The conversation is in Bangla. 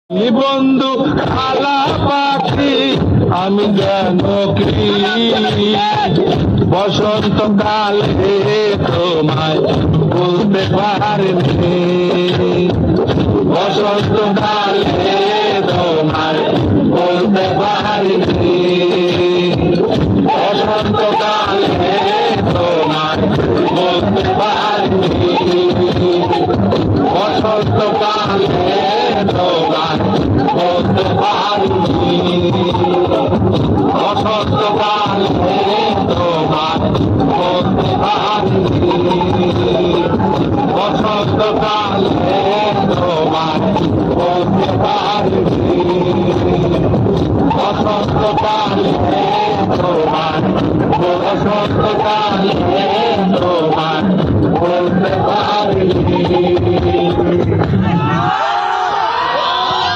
বন্ধু খালা পাখি আমি যেন কি বসন্ত কালে তোমায় বলতে পারিনি, বসন্ত কালে তোমায় বলতে পারিনি, বসন্ত কালে তোমায় বলতে পারিনি, বসন্ত কালে তোমায় বলতে পারিনি, বসন্ত কালে তোমায় বলতে পারিনি, বসন্ত কালে তোমায় বলতে পারিনি, বসন্ত কালে তোমায়, বসন্ত কালে তোমায়